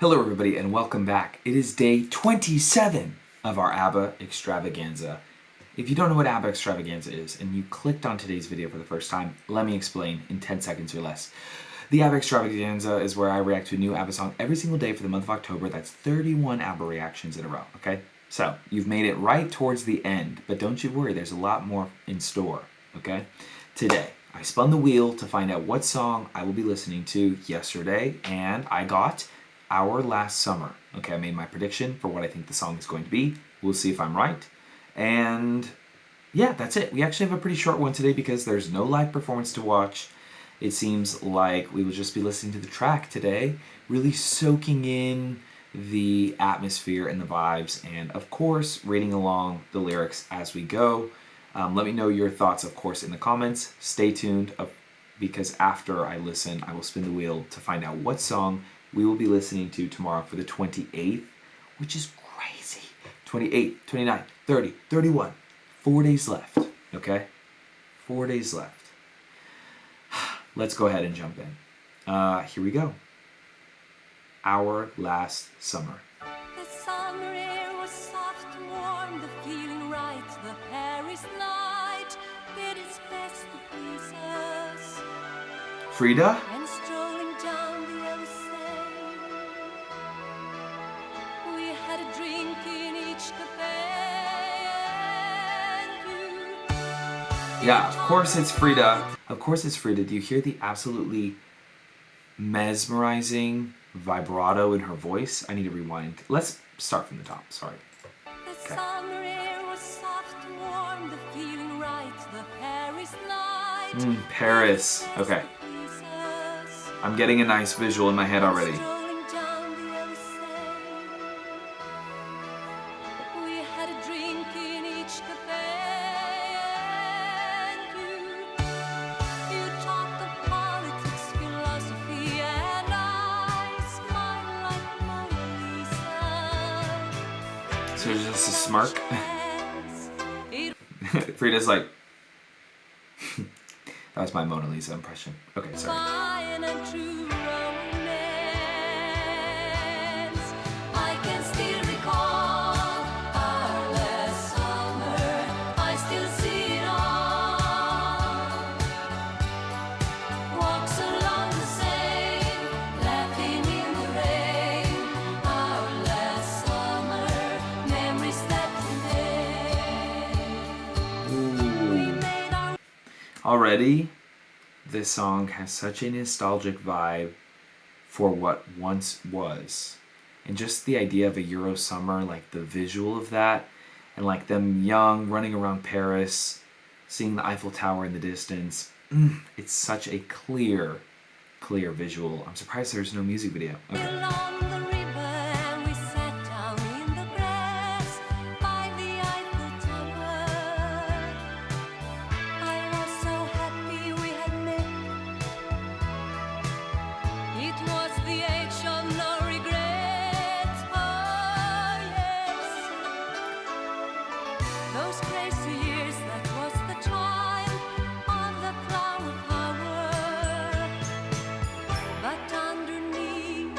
Hello everybody and welcome back. It is day 27 of our ABBA extravaganza. If you don't know what ABBA extravaganza is and you clicked on today's video for the first time, let me explain in 10 seconds or less. The ABBA extravaganza is where I react to a new ABBA song every single day for the month of October. That's 31 ABBA reactions in a row, okay? So, you've made it right towards the end, but don't you worry, there's a lot more in store, okay? Today, I spun the wheel to find out what song I will be listening to yesterday, and I got Our Last Summer. Okay, I made my prediction for what I think the song is going to be. We'll see if I'm right. And yeah, that's it. We actually have a pretty short one today because there's no live performance to watch. It seems like we will just be listening to the track today, really soaking in the atmosphere and the vibes, and of course, reading along the lyrics as we go. Let me know your thoughts, of course, in the comments. Stay tuned because after I listen, I will spin the wheel to find out what song we will be listening to tomorrow for the 28th, which is crazy. 28, 29, 30, 31. 4 days left, okay? 4 days left. Let's go ahead and jump in. Here we go. Our Last Summer. The summer air was soft and warm, the feeling right, the Paris night did its best to please us. Frida? And strolling down the Elysee, we had a drink in each cafe. And Yeah, of course it's Frida. Of course it's Frida. Do you hear the absolutely mesmerizing vibrato in her voice? I need to rewind. Let's start from the top, sorry. The summer air was soft and warm, the feeling right, the Paris night. Paris. Okay. I'm getting a nice visual in my head already. Strolling down the Elysee, we had a drink in each cafe. And you talked of politics, philosophy, and I smiled like Mona Lisa. So there's just a smirk. It Frida's like, that was my Mona Lisa impression. Okay, sorry. fine and true romance. I can still recall our last summer. I still see it all. Walks along the Seine, laughing in the rain. Our last summer, memories that today. We made our Already, this song has such a nostalgic vibe for what once was. And just the idea of a Euro summer, like the visual of that, and like them young, running around Paris, seeing the Eiffel Tower in the distance. It's such a clear visual. I'm surprised there's no music video. Okay. along the river, and we sat down in the grass by the Eiffel Tower. I was so happy we had met. It was the age of no regrets. Oh yes, those crazy years, that was the time of the flower power. But underneath,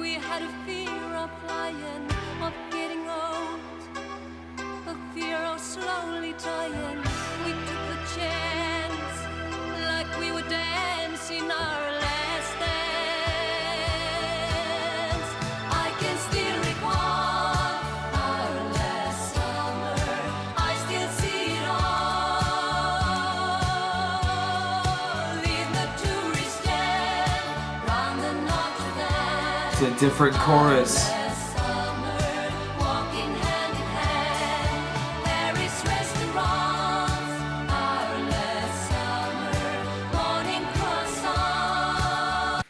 we had a fear of flying, of getting old, a fear of slowly dying. We took a chance, like we would dance in our last dance. I can still recall our last summer. I still see it all in the tourist stand round the Notre Dame. It's a different chorus. Last summer, walking hand in hand, Paris restaurants. Our last summer, morning croissant.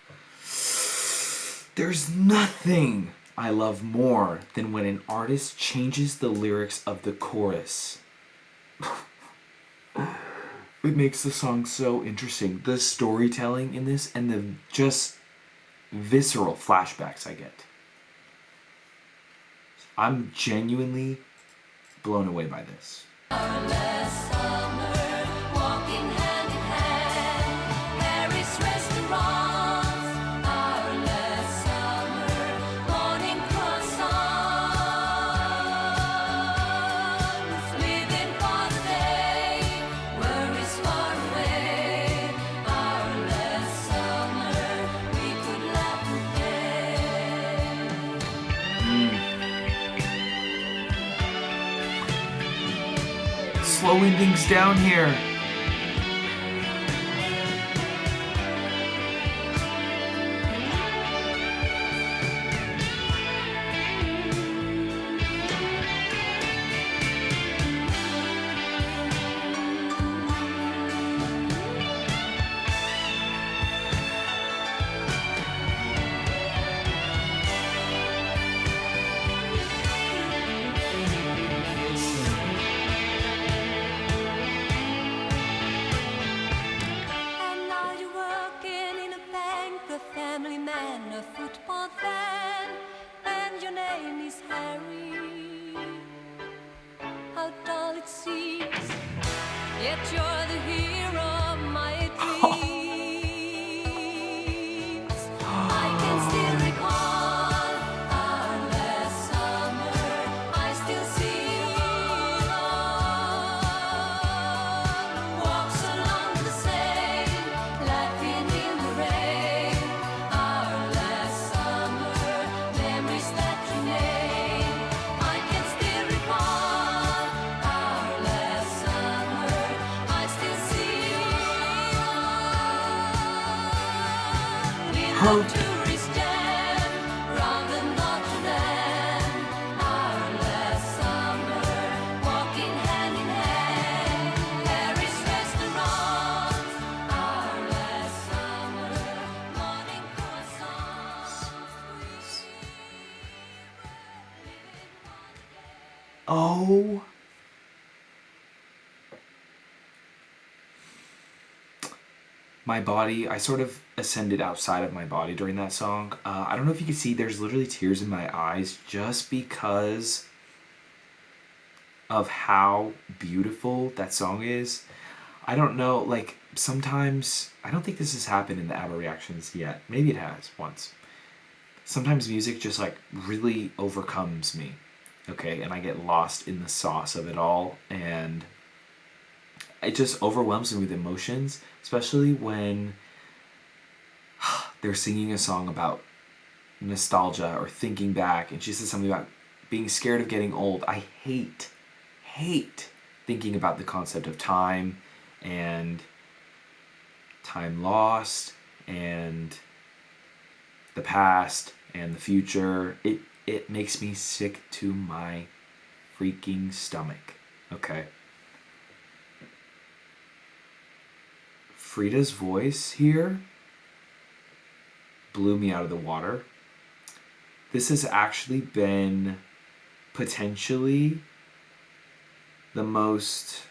There's nothing I love more than when an artist changes the lyrics of the chorus. It makes the song so interesting. The storytelling in this and the just visceral flashbacks I get. I'm genuinely blown away by this. Our last summer, walking hand in hand, Paris restaurants. Our last summer, slowing things down here. And now you're working in a bank, a family man, a football fan, and your name is Harry. How dull it seems, yet you're the hero of my dreams. I can still recall our last summer. I still see love walks along the Seine, laughing in the rain. Our last summer, memories that remain. I can still recall our last summer. I still see love in the tourist jam round the Notre Dame. Our last summer, walking hand in hand, Paris restaurants. Our last summer, morning croissants. Oh. My body, I sort of ascended outside of my body during that song. I don't know if you can see, there's literally tears in my eyes just because of how beautiful that song is. I don't know, like, sometimes, I don't think this has happened in the ABBA reactions yet. Maybe it has once. Sometimes music just, like, really overcomes me, okay? And I get lost in the sauce of it all, and it just overwhelms me with emotions, especially when they're singing a song about nostalgia or thinking back, and she says something about being scared of getting old. I hate thinking about the concept of time and time lost and the past and the future. It makes me sick to my freaking stomach, okay? Frida's voice here blew me out of the water. This has actually been potentially the most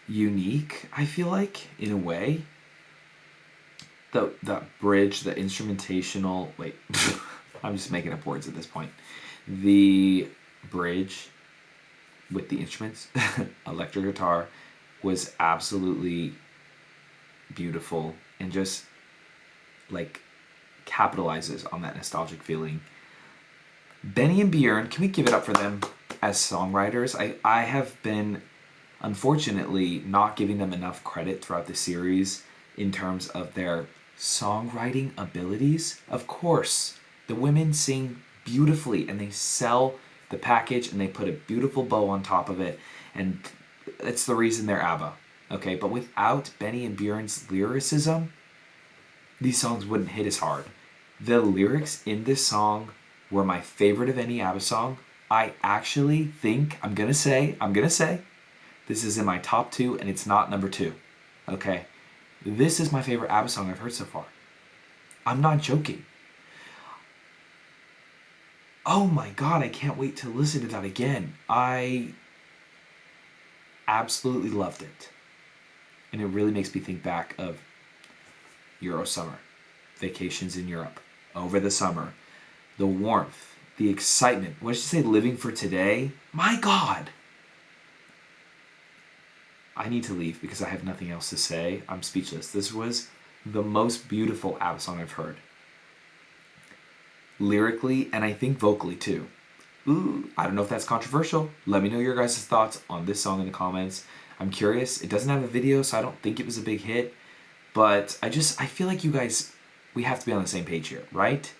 unique, I feel like, in a way. The bridge, the instrumentational, wait, I'm just making up words at this point. The bridge with the instruments, electric guitar, was absolutely beautiful and just like capitalizes on that nostalgic feeling. Benny and Björn, can we give it up for them as songwriters? I have been unfortunately not giving them enough credit throughout the series in terms of their songwriting abilities. Of course, the women sing beautifully and they sell the package and they put a beautiful bow on top of it, and it's the reason they're ABBA. Okay, but without Benny and Björn's lyricism, these songs wouldn't hit as hard. The lyrics in this song were my favorite of any ABBA song. I actually think, I'm gonna say, this is in my top 2 and it's not number 2. Okay? This is my favorite ABBA song I've heard so far. I'm not joking. Oh my god, I can't wait to listen to that again. I absolutely loved it. And it really makes me think back of Euro summer, vacations in Europe, over the summer, the warmth, the excitement. What did she say, living for today? My god! I need to leave because I have nothing else to say. I'm speechless. This was the most beautiful ABBA song I've heard. Lyrically, and I think vocally too. Ooh, I don't know if that's controversial. Let me know your guys' thoughts on this song in the comments. I'm curious. It doesn't have a video, so I don't think it was a big hit. But I feel like you guys, we have to be on the same page here, right?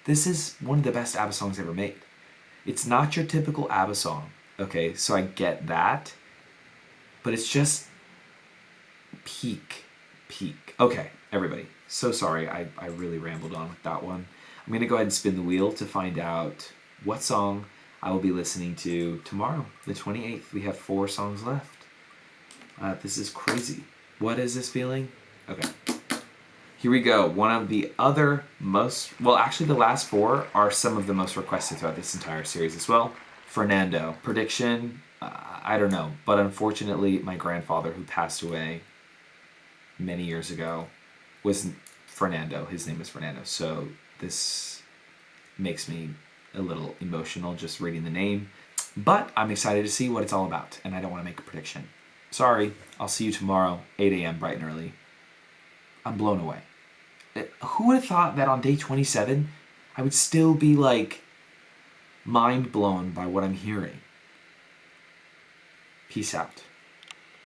This is one of the best ABBA songs ever made. It's not your typical ABBA song. Okay, so I get that. But it's just peak. Okay, everybody. So sorry, I really rambled on with that one. I'm going to go ahead and spin the wheel to find out what song I will be listening to tomorrow, the 28th. We have 4 songs left. This is crazy. What is this feeling? Okay. Here we go. One of the other most, well, actually the last 4 are some of the most requested throughout this entire series as well. Fernando. Prediction, I don't know. But unfortunately, my grandfather, who passed away many years ago, was Fernando. His name was Fernando. So this makes me a little emotional just reading the name. But I'm excited to see what it's all about, and I don't want to make a prediction. Sorry, I'll see you tomorrow, 8 a.m. bright and early. I'm blown away. Who would have thought that on day 27, I would still be like mind blown by what I'm hearing? Peace out.